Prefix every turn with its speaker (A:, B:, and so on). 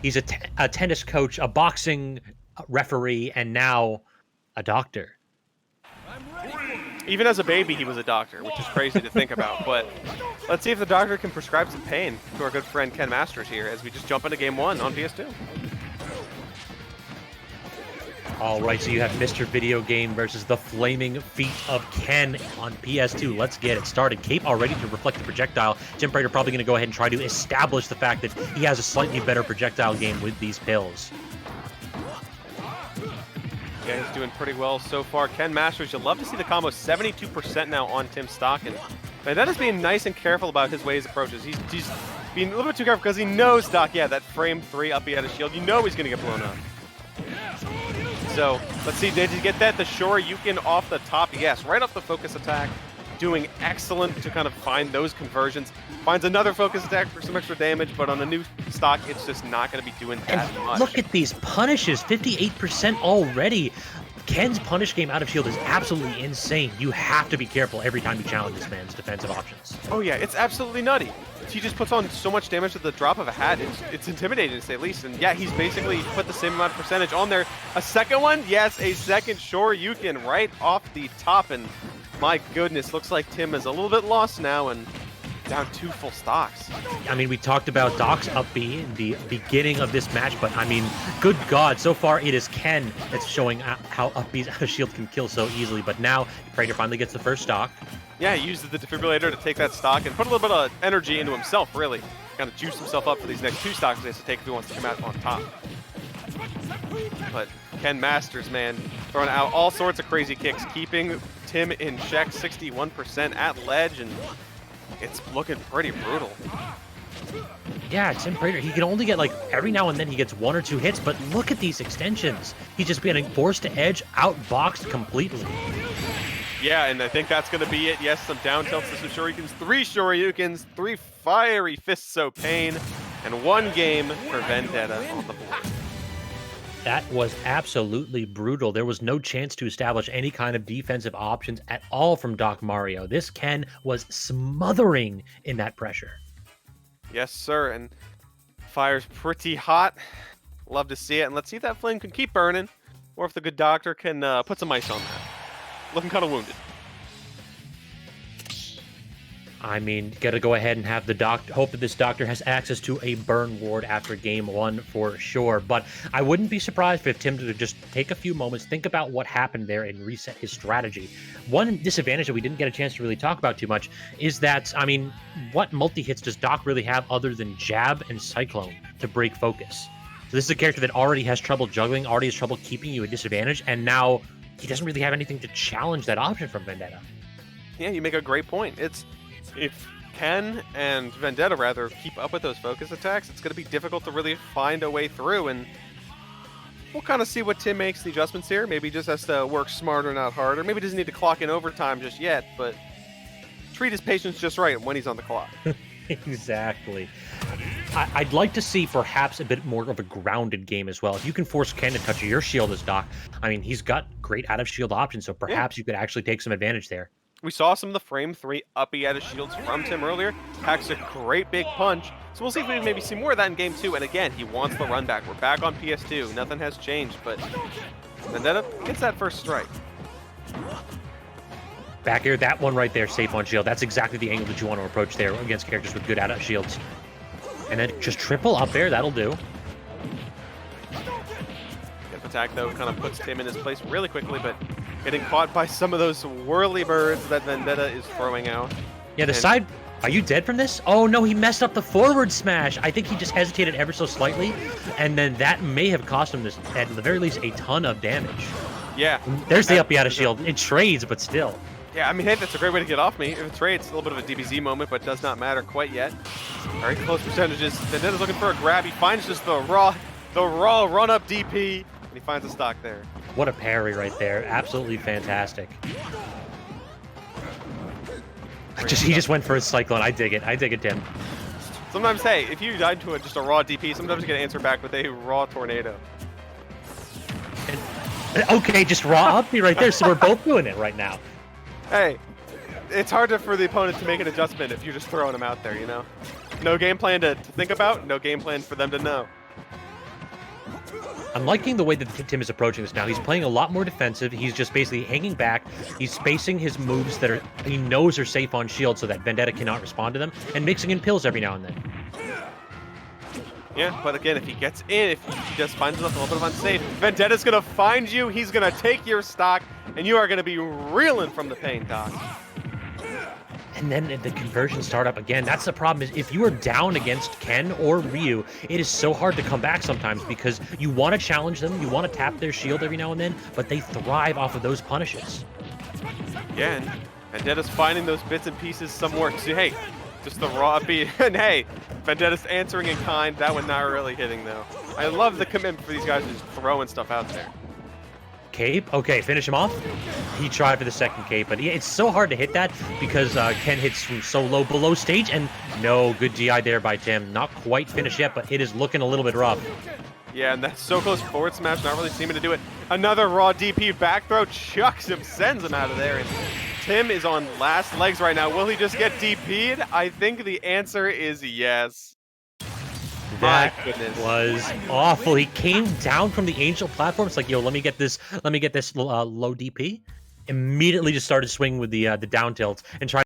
A: He's a tennis coach, a boxing referee, and now a doctor.
B: Even as a baby, he was a doctor, which is crazy to think about. But let's see if the doctor can prescribe some pain to our good friend Ken Masters here as we just jump into game 1 on PS2.
A: All right, so you have Mr. Video Game versus the Flaming Feet of Ken on PS2. Let's get it started. Cape already to reflect the projectile. TimPrater probably going to go ahead and try to establish the fact that he has a slightly better projectile game with these pills.
B: Yeah, he's doing pretty well so far. Ken Masters, you'll love to see the combo. 72% now on Tim's stock. And Vendetta's being nice and careful about his ways approaches. He's being a little bit too careful because he knows, Doc, yeah, that frame 3 up he out of shield. You know he's going to get blown up. So, let's see, did he get that? The Shoryuken off the top. Yes, right off the focus attack. Doing excellent to kind of find those conversions. Finds another focus attack for some extra damage, but on the new stock, it's just not going to be doing that much.
A: Look at these punishes, 58% already. Ken's punish game out of shield is absolutely insane. You have to be careful every time you challenge this man's defensive options.
B: Oh yeah, it's absolutely nutty. He just puts on so much damage at the drop of a hat. It's intimidating to say the least. And yeah, he's basically put the same amount of percentage on there. A second one? Yes, a second Shoryuken right off the top. And my goodness, looks like Tim is a little bit lost now and down 2 full stocks.
A: I mean, we talked about Doc's up B in the beginning of this match, but I mean, good God, so far it is Ken that's showing how up B's out of shield can kill so easily. But now, Prater finally gets the first stock.
B: Yeah, he uses the defibrillator to take that stock and put a little bit of energy into himself, really. Kind of juice himself up for these next 2 stocks he has to take if he wants to come out on top. But Ken Masters, man, throwing out all sorts of crazy kicks, keeping Tim in check, 61% at ledge, and it's looking pretty brutal.
A: Yeah, TimPrater, he can only get, like, every now and then he gets 1 or 2 hits, but look at these extensions. He's just being forced to edge, outboxed completely.
B: Yeah, and I think that's going to be it. Yes, some down tilts to some Shoryukens, 3 Shoryukens, 3 fiery fists of pain, and 1 game for Vendetta on the board.
A: That was absolutely brutal. There was no chance to establish any kind of defensive options at all from Doc Mario. This Ken was smothering in that pressure.
B: Yes, sir, and fire's pretty hot. Love to see it, and let's see if that flame can keep burning, or if the good doctor can put some ice on that. Looking kind of wounded.
A: I mean, gotta go ahead and have the hope that this doctor has access to a burn ward after game 1 for sure. But I wouldn't be surprised if Tim to just take a few moments, think about what happened there, and reset his strategy. One disadvantage that we didn't get a chance to really talk about too much is that, I mean, what multi-hits does Doc really have other than Jab and Cyclone to break focus? So this is a character that already has trouble juggling, already has trouble keeping you at disadvantage, and now he doesn't really have anything to challenge that option from Vendetta.
B: Yeah, you make a great point. If Ken and Vendetta, rather, keep up with those focus attacks, it's going to be difficult to really find a way through, and we'll kind of see what Tim makes the adjustments here. Maybe he just has to work smarter, not harder. Maybe he doesn't need to clock in overtime just yet, but treat his patience just right when he's on the clock.
A: Exactly. I'd like to see perhaps a bit more of a grounded game as well. If you can force Ken to touch your shield as Doc, I mean, he's got great out-of-shield options, so perhaps you could actually take some advantage there.
B: We saw some of the frame 3 uppy out of shields from Tim earlier. Packs a great big punch. So we'll see if we maybe see more of that in game 2. And again, he wants the run back. We're back on PS2. Nothing has changed, but Vendetta gets that first strike.
A: Back air, that one right there, safe on shield. That's exactly the angle that you want to approach there against characters with good out shields. And then just triple up there, that'll do.
B: Get attack, though, kind of puts Tim in his place really quickly, but getting caught by some of those whirly birds that Vendetta is throwing out.
A: Yeah, the side... Are you dead from this? Oh, no, he messed up the forward smash. I think he just hesitated ever so slightly, and then that may have cost him, this, at the very least, a ton of damage.
B: Yeah.
A: There's the uppy out of shield. It trades, but still.
B: Yeah, I mean, hey, that's a great way to get off me. If it trades, it's a little bit of a DBZ moment, but does not matter quite yet. Very close percentages. Vendetta's looking for a grab. He finds just the raw run-up DP, and he finds a stock there.
A: What a parry right there. Absolutely fantastic. He just went for a Cyclone. I dig it. I dig it, Tim.
B: Sometimes, hey, if you died to just a raw DP, sometimes you get an answer back with a raw tornado.
A: And, okay, just raw up me right there, so we're both doing it right now.
B: Hey, it's hard for the opponent to make an adjustment if you're just throwing them out there, you know? No game plan to think about, no game plan for them to know.
A: I'm liking the way that Tim is approaching this now. He's playing a lot more defensive. He's just basically hanging back. He's spacing his moves that he knows are safe on shield so that Vendetta cannot respond to them, and mixing in pills every now and then.
B: Yeah, but again, if he gets in, if he just finds himself a little bit of unsafe, Vendetta's going to find you, he's going to take your stock, and you are going to be reeling from the pain, Doc.
A: And then the conversion startup again. That's the problem, is if you are down against Ken or Ryu, it is so hard to come back sometimes because you want to challenge them, you want to tap their shield every now and then, but they thrive off of those punishes.
B: Yeah, and Vendetta's finding those bits and pieces somewhere. So, hey, just the raw beat. And hey, Vendetta's answering in kind. That one not really hitting, though. I love the commitment for these guys just throwing stuff out there.
A: Cape? Okay, finish him off. He tried for the second cape, but it's so hard to hit that because Ken hits from so low below stage, and no, good GI there by Tim. Not quite finished yet, but it is looking a little bit rough.
B: Yeah, and that's so close forward smash, not really seeming to do it. Another raw DP back throw, chucks him, sends him out of there, and Tim is on last legs right now. Will he just get DP'd? I think the answer is yes.
A: That was awful. He came down from the Angel platform. It's like, yo, let me get this low DP. Immediately just started swinging with the down tilts and tried